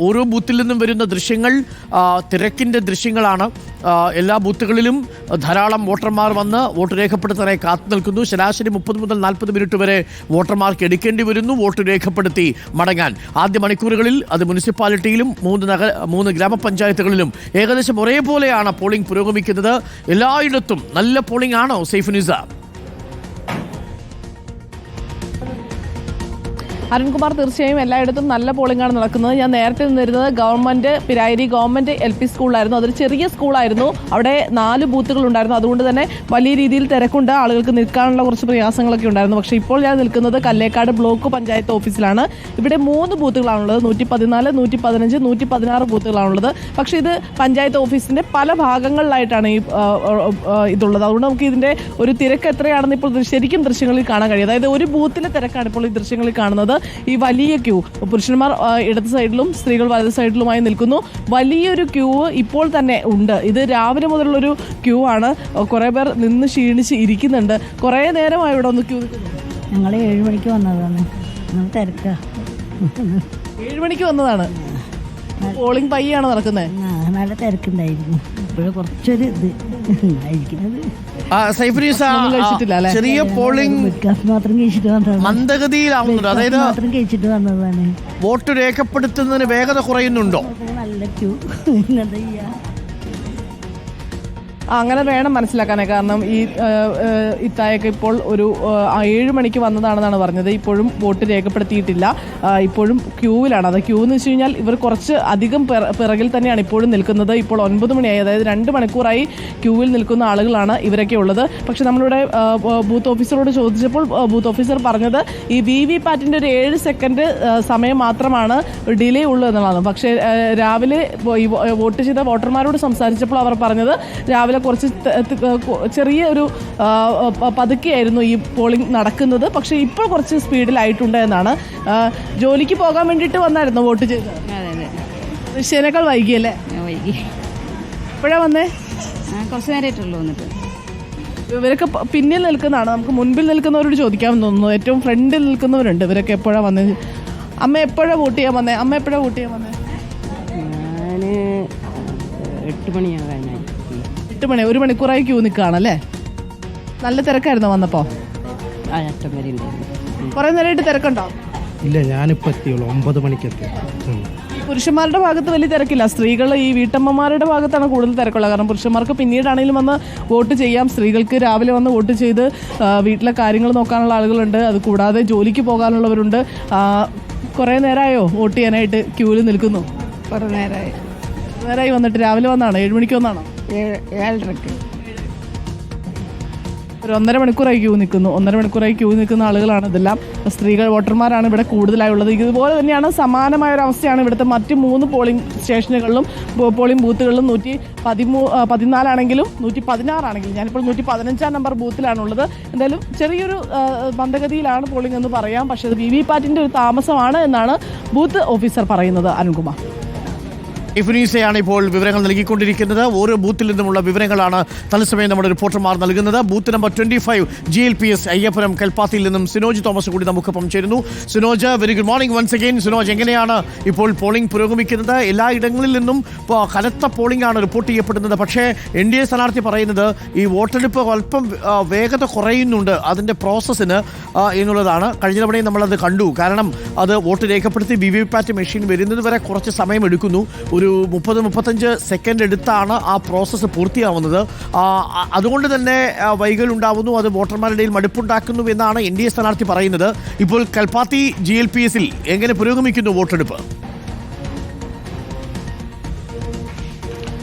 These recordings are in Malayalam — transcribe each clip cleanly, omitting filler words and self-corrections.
ഓരോ ബൂത്തിൽ നിന്നും വരുന്ന ദൃശ്യങ്ങൾ തിരക്കിൻ്റെ ദൃശ്യങ്ങളാണ്. എല്ലാ ബൂത്തുകളിലും ധാരാളം വോട്ടർമാർ വന്ന് വോട്ട് രേഖപ്പെടുത്താനായി കാത്തു നിൽക്കുന്നു. ശരാശരി 30 മുതൽ 40 മിനിറ്റ് വരെ വോട്ടർമാർക്ക് എടുക്കേണ്ടി വരുന്നു വോട്ട് രേഖപ്പെടുത്തി മടങ്ങാൻ. ആദ്യ മണിക്കൂറുകളിൽ അത് മുനിസിപ്പാലിറ്റിയിലും 3 ഗ്രാമപഞ്ചായത്തുകളിലും ഏകദേശം ഒരേപോലെയാണ് പോളിംഗ് പുരോഗമിക്കുന്നത്. എല്ലായിടത്തും നല്ല പോളിംഗ് ആണോ സൈഫുനിസ? അരുൺകുമാർ, തീർച്ചയായും എല്ലായിടത്തും നല്ല പോളിംഗാണ് നടക്കുന്നത്. ഞാൻ നേരത്തെ നിന്നിരുന്നത് ഗവൺമെന്റ് പിരായിരി ഗവൺമെന്റ് LP സ്കൂളിലായിരുന്നു. അതൊരു ചെറിയ സ്കൂളായിരുന്നു. അവിടെ 4 ബൂത്തുകൾ ഉണ്ടായിരുന്നു. അതുകൊണ്ട് തന്നെ വലിയ രീതിയിൽ തിരക്കുണ്ട്. ആളുകൾക്ക് നിൽക്കാനുള്ള കുറച്ച് പ്രയാസങ്ങളൊക്കെ ഉണ്ടായിരുന്നു. പക്ഷേ ഇപ്പോൾ ഞാൻ നിൽക്കുന്നത് കല്ലേക്കാട് ബ്ലോക്ക് പഞ്ചായത്ത് ഓഫീസിലാണ്. ഇവിടെ 3 ബൂത്തുകളാണുള്ളത്. 114, 115, 116 ബൂത്തുകളാണുള്ളത്. പക്ഷേ ഇത് പഞ്ചായത്ത് ഓഫീസിന്റെ പല ഭാഗങ്ങളിലായിട്ടാണ് ഇതുള്ളത്. അതുകൊണ്ട് നമുക്ക് ഇതിന്റെ ഒരു തിരക്ക് എത്രയാണെന്ന് ഇപ്പോൾ ശരിക്കും ദൃശ്യങ്ങളിൽ കാണാൻ കഴിയും. അതായത് ഒരു ബൂത്തിലെ തിരക്കാണ് ഇപ്പോൾ ഈ ദൃശ്യങ്ങളിൽ കാണുന്നത്. ഈ വലിയ ക്യൂ, പുരുഷന്മാർ ഇടത് സൈഡിലും സ്ത്രീകൾ വലത് സൈഡിലുമായി നിൽക്കുന്നു. വലിയൊരു ക്യൂ ഇപ്പോൾ തന്നെ ഉണ്ട്. ഇത് രാവിലെ മുതലുള്ളൊരു ക്യൂ ആണ്. കുറേ പേർ നിന്ന് ക്ഷീണിച്ച് ഇരിക്കുന്നുണ്ട്. കുറേ നേരമായി ഇവിടെ ഒന്ന് ക്യൂ നിൽക്കുന്നു. ഞങ്ങൾ 7 മണിക്ക് വന്നതാണ്. തിരക്കാ. 7 മണിക്ക് വന്നതാണ്. പോളിംഗ് പയ്യാണ് നടക്കുന്നത്. നല്ല തിരക്കുണ്ടായിരുന്നു. ഇപ്പോഴും കുറച്ചൊരു ഇത് ഉണ്ടായിരിക്കുന്നത്. ചെറിയ പോളിംഗ് മാത്രം കഴിച്ചിട്ട് വന്നതാണ്. മന്ദഗതിയിലാവുന്നുണ്ട്. അതായത് മാത്രം കഴിച്ചിട്ട് വന്നതാണ്. വോട്ട് രേഖപ്പെടുത്തുന്നതിന് വേഗത കുറയുന്നുണ്ടോ? നല്ല ക്യൂ. എന്താ ചെയ്യാ? അങ്ങനെ വേണം മനസ്സിലാക്കാനേ. കാരണം ഈ ഇത്തായൊക്കെ ഇപ്പോൾ ഒരു 7 മണിക്ക് വന്നതാണെന്നാണ് പറഞ്ഞത്. ഇപ്പോഴും വോട്ട് രേഖപ്പെടുത്തിയിട്ടില്ല. ഇപ്പോഴും ക്യൂവിലാണ്. അത് ക്യൂ എന്ന് വെച്ച് കഴിഞ്ഞാൽ ഇവർ കുറച്ച് അധികം പിറകിൽ തന്നെയാണ് ഇപ്പോഴും നിൽക്കുന്നത്. ഇപ്പോൾ 9 മണിയായി. അതായത് 2 മണിക്കൂറായി ക്യൂവിൽ നിൽക്കുന്ന ആളുകളാണ് ഇവരൊക്കെ ഉള്ളത്. പക്ഷെ നമ്മളിവിടെ ബൂത്ത് ഓഫീസറോട് ചോദിച്ചപ്പോൾ ബൂത്ത് ഓഫീസർ പറഞ്ഞത് ഈ VVPAT-ന്റെ ഒരു 7 സെക്കൻഡ് സമയം മാത്രമാണ് ഡിലേ ഉള്ളൂ എന്നുള്ളതാണ്. പക്ഷേ രാവിലെ വോട്ട് ചെയ്ത വോട്ടർമാരോട് സംസാരിച്ചപ്പോൾ അവർ പറഞ്ഞത് രാവിലെ കുറച്ച് ചെറിയ ഒരു പതുക്കെയായിരുന്നു ഈ പോളിംഗ് നടക്കുന്നത്. പക്ഷെ ഇപ്പോൾ കുറച്ച് സ്പീഡിലായിട്ടുണ്ട് എന്നാണ്. ജോലിക്ക് പോകാൻ വേണ്ടിയിട്ട് വന്നായിരുന്നു വോട്ട് ചെയ്തത്. നിശ്ചയനേക്കാൾ വൈകിയല്ലേ? വൈകി. എപ്പോഴാണ് വന്നേ? കുറച്ച് നേരമായിട്ടുള്ളൂ വന്നിട്ട്. ഇവരൊക്കെ പിന്നിൽ നിൽക്കുന്നതാണ്. നമുക്ക് മുൻപിൽ നിൽക്കുന്നവരോട് ചോദിക്കാമെന്ന് തോന്നുന്നു. ഏറ്റവും ഫ്രണ്ടിൽ നിൽക്കുന്നവരുണ്ട്. ഇവരൊക്കെ എപ്പോഴാണ് വന്നത്? അമ്മ എപ്പോഴാണ് വോട്ട് ചെയ്യാൻ വന്നേ? അമ്മ എപ്പോഴാണ് വോട്ട് ചെയ്യാൻ വന്നേ? ഞാൻ 8 മണിയാകാനായി. 8 മണി. 1 മണിക്കൂറായി ക്യൂ നിൽക്കുകയാണല്ലേ? നല്ല തിരക്കായിരുന്നോ വന്നപ്പോൾ? കുറേ നേരമായിട്ട് തിരക്കുണ്ടോ? ഇല്ല, ഞാനിപ്പോൾ എത്തിയുള്ളൂ. 9 മണിക്ക് എത്തി. പുരുഷന്മാരുടെ ഭാഗത്ത് വലിയ തിരക്കില്ല. സ്ത്രീകൾ, ഈ വീട്ടമ്മമാരുടെ ഭാഗത്താണ് കൂടുതൽ തിരക്കുള്ളത്. കാരണം പുരുഷന്മാർക്ക് പിന്നീടാണെങ്കിലും വന്ന് വോട്ട് ചെയ്യാം. സ്ത്രീകൾക്ക് രാവിലെ വന്ന് വോട്ട് ചെയ്ത് വീട്ടിലെ കാര്യങ്ങൾ നോക്കാനുള്ള ആളുകളുണ്ട്. അത് കൂടാതെ ജോലിക്ക് പോകാനുള്ളവരുണ്ട്. കുറേ നേരമായോ വോട്ട് ചെയ്യാനായിട്ട് ക്യൂവിൽ നിൽക്കുന്നു? കുറേ നേരമായി വന്നിട്ട്. രാവിലെ വന്നാണോ? 7 മണിക്ക് വന്നാണോ? 7:30. ഒരു 1.5 മണിക്കൂറായി ക്യൂ നിൽക്കുന്നു. 1.5 മണിക്കൂറായി ക്യൂ നിൽക്കുന്ന ആളുകളാണ് ഇതെല്ലാം. സ്ത്രീകൾ, വോട്ടർമാരാണ് ഇവിടെ കൂടുതലായുള്ളത്. ഇതുപോലെ തന്നെയാണ് സമാനമായ ഒരു അവസ്ഥയാണ് ഇവിടുത്തെ മറ്റ് 3 പോളിംഗ് സ്റ്റേഷനുകളിലും പോളിംഗ് ബൂത്തുകളിലും. 114 ആണെങ്കിലും 116 ആണെങ്കിലും. ഞാനിപ്പോൾ 115 നമ്പർ ബൂത്തിലാണുള്ളത്. എന്തായാലും ചെറിയൊരു മന്ദഗതിയിലാണ് പോളിംഗ് എന്ന് പറയാം. പക്ഷേ അത് VVPAT-ന്റെ ഒരു താമസമാണ് എന്നാണ് ബൂത്ത് ഓഫീസർ പറയുന്നത്. അരുൺകുമാർ, ഇഫ്നീസയാണ് ഇപ്പോൾ വിവരങ്ങൾ നൽകിക്കൊണ്ടിരിക്കുന്നത്. ഓരോ ബൂത്തിൽ നിന്നുമുള്ള വിവരങ്ങളാണ് തത്സമയം നമ്മുടെ റിപ്പോർട്ടർമാർ നൽകുന്നത്. ബൂത്ത് നമ്പർ 25 GLPS അയ്യപ്പുരം കൽപ്പാത്തിയിൽ നിന്നും സിനോജ് തോമസ് കൂടി നമുക്കൊപ്പം ചേരുന്നു. Sinoj, very good morning once again. Sinoj, എങ്ങനെയാണ് ഇപ്പോൾ പോളിംഗ് പുരോഗമിക്കുന്നത്? എല്ലായിടങ്ങളിൽ നിന്നും കനത്ത പോളിംഗ് ആണ് റിപ്പോർട്ട് ചെയ്യപ്പെടുന്നത്. പക്ഷേ NDA സ്ഥാനാർത്ഥി പറയുന്നത് ഈ വോട്ടെടുപ്പ് അല്പം വേഗത കുറയുന്നുണ്ട് അതിൻ്റെ പ്രോസസ്സിന് എന്നുള്ളതാണ്. കഴിഞ്ഞ തവണയും നമ്മളത് കണ്ടു. കാരണം അത് വോട്ട് രേഖപ്പെടുത്തി VVPAT മെഷീൻ വരുന്നത് വരെ കുറച്ച് സമയമെടുക്കുന്നു. ഒരു 30-35 സെക്കൻഡ് എടുത്താണ് ആ പ്രോസസ്സ് പൂർത്തിയാവുന്നത്. അതുകൊണ്ട് തന്നെ വൈകൽ ഉണ്ടാവുന്നു. അത് വോട്ടർമാരുടെ ഇടയിൽ മടുപ്പുണ്ടാക്കുന്നു എന്നാണ് NDA സ്ഥാനാർത്ഥി പറയുന്നത്. ഇപ്പോൾ കൽപ്പാത്തി GLPS-ൽ എങ്ങനെ പുരോഗമിക്കുന്നു വോട്ടെടുപ്പ്?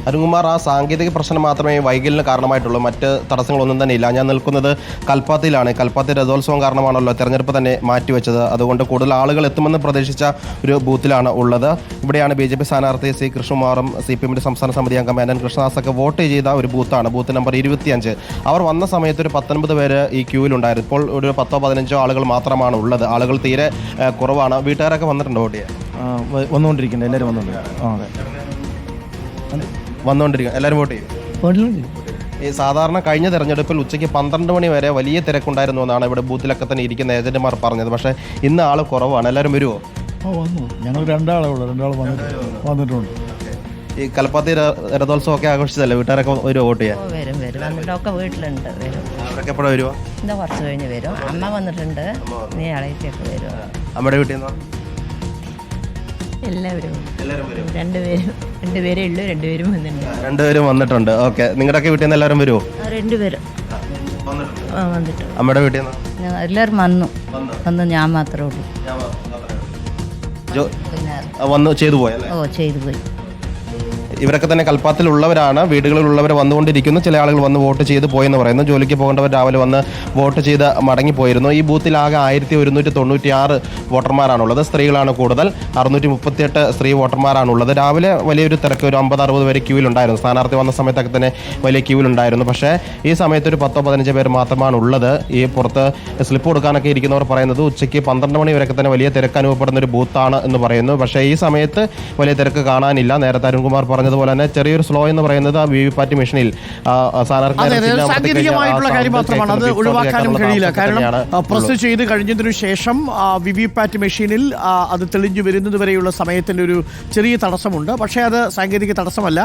അരുൺകുമാർ, ആ സാങ്കേതിക പ്രശ്നം മാത്രമേ വൈകലിന് കാരണമായിട്ടുള്ളൂ. മറ്റ് തടസ്സങ്ങളൊന്നും തന്നെ ഇല്ല. ഞാൻ നിൽക്കുന്നത് കൽപ്പാത്തിയിലാണ്. കൽപ്പാത്തി രഥോത്സവം കാരണമാണല്ലോ തെരഞ്ഞെടുപ്പ് തന്നെ മാറ്റിവെച്ചത്. അതുകൊണ്ട് കൂടുതൽ ആളുകൾ എത്തുമെന്ന് പ്രതീക്ഷിച്ച ഒരു ബൂത്തിലാണ് ഉള്ളത്. ഇവിടെയാണ് BJP സ്ഥാനാർത്ഥി C കൃഷ്ണകുമാറും CPM-ന്റെ സംസ്ഥാന സമിതി അംഗം N കൃഷ്ണദാസൊക്കെ വോട്ട് ചെയ്ത ഒരു ബൂത്താണ്. Booth number 25. അവർ വന്ന സമയത്ത് ഒരു 19 പേര് ഈ ക്യൂവിലുണ്ടായിരുന്നു. ഇപ്പോൾ ഒരു 10-15 ആളുകൾ മാത്രമാണ് ഉള്ളത്. ആളുകൾ തീരെ കുറവാണ്. വീട്ടുകാരൊക്കെ വന്നിട്ടുണ്ട് വോട്ട് ചെയ്യാൻ? വന്നുകൊണ്ടിരിക്കുന്നത്. എല്ലാവരും വന്നുകൊണ്ടിരിക്കും. എല്ലാവരും വോട്ട് ചെയ്യും. ഈ സാധാരണ കഴിഞ്ഞ തെരഞ്ഞെടുപ്പിൽ ഉച്ചയ്ക്ക് 12 മണി വരെ വലിയ തിരക്കുണ്ടായിരുന്നു എന്നാണ് ഇവിടെ ബൂത്തിലൊക്കെ തന്നെ ഇരിക്കുന്ന ഏജന്റുമാർ പറഞ്ഞത്. പക്ഷേ ഇന്ന് ആൾ കുറവാണ്. എല്ലാവരും വരുമോ? വന്നു. ഞങ്ങൾ രണ്ടാളേ ഉള്ളൂ, രണ്ടാൾ വന്നിട്ടുണ്ട്. ഈ കൽപ്പാത്തി രഥോത്സവം ഒക്കെ ആഘോഷിച്ചതല്ലേ, വീട്ടുകാരൊക്കെ വരുമോ വോട്ട് ചെയ്യാൻ? വരും വന്നിട്ടൊക്കെ വീട്ടിലുണ്ട് വരും. അവരൊക്കെ എപ്പോഴാണ് വരുമോ? എന്താ കുറച്ച് കഴിഞ്ഞ് വരും. അമ്മ വന്നിട്ടുണ്ട്, നീ അളയിട്ടൊക്കെ വരും. അമ്മയുടെ വീട്ടിൽ നിന്നോ? എല്ലാവരും രണ്ടുപേരേ ഉള്ളൂ, രണ്ടുപേരും വന്നിട്ടുണ്ട്. രണ്ടുപേരും വന്നിട്ടുണ്ട്. ഓക്കെ, നിങ്ങളുടെയൊക്കെ വീട്ടിൽ നിന്ന് എല്ലാവരും വരുമോ? രണ്ടുപേരും വന്നിട്ട്. അമ്മയുടെ വീട്ടിൽ നിന്ന് എല്ലാവരും വന്നു, ഞാൻ മാത്രമേ ഉള്ളൂ. വന്ന് ചെയ്തു പോയല്ലേ? ഓ, ചെയ്തു പോയി. ഇവരൊക്കെ തന്നെ കൽപ്പാത്തിലുള്ളവരാണ്, വീടുകളിലുള്ളവർ വന്നുകൊണ്ടിരിക്കുന്നു. ചില ആളുകൾ വന്ന് വോട്ട് ചെയ്ത് പോയെന്ന് പറയുന്നു. ജോലിക്ക് പോകേണ്ടവർ രാവിലെ വന്ന് വോട്ട് ചെയ്ത് മടങ്ങിപ്പോയിരുന്നു. ഈ ബൂത്തിൽ ആകെ 1196 വോട്ടർമാരാണുള്ളത്. സ്ത്രീകളാണ് കൂടുതൽ, 638 സ്ത്രീ വോട്ടർമാരാണുള്ളത്. രാവിലെ വലിയൊരു തിരക്ക്, ഒരു 50-60 പേര് ക്യൂവിലുണ്ടായിരുന്നു. സ്ഥാനാർത്ഥി വന്ന സമയത്തൊക്കെ തന്നെ വലിയ ക്യൂവിലുണ്ടായിരുന്നു. പക്ഷേ ഈ സമയത്ത് ഒരു 10-15 പേര് മാത്രമാണ് ഉള്ളത്. ഈ പുറത്ത് സ്ലിപ്പ് കൊടുക്കാനൊക്കെ ഇരിക്കുന്നവർ പറയുന്നത് ഉച്ചയ്ക്ക് 12 മണി വരെയൊക്കെ തന്നെ വലിയ തിരക്ക് അനുഭവപ്പെടുന്ന ഒരു ബൂത്താണ് എന്ന് പറയുന്നു. പക്ഷേ ഈ സമയത്ത് വലിയ തിരക്ക് കാണാനില്ല. നേരത്തെ അരുൺകുമാർ പറഞ്ഞതുപോലെ തന്നെ ചെറിയൊരു സ്ലോ എന്ന് പറയുന്നത് വിവിപാറ്റ് മെഷീനിൽ സാങ്കേതികമായിട്ടുള്ള കാര്യം മാത്രമാണ്, അത് ഒഴിവാക്കാനും കഴിയില്ല. കാരണം പ്രസ് ചെയ്ത് കഴിഞ്ഞതിനു ശേഷം വിവിപാറ്റ് മെഷീനിൽ അത് തെളിഞ്ഞു വരുന്നത് വരെയുള്ള സമയത്തിന്റെ ഒരു ചെറിയ തടസ്സമുണ്ട്. പക്ഷേ അത് സാങ്കേതിക തടസ്സമല്ല.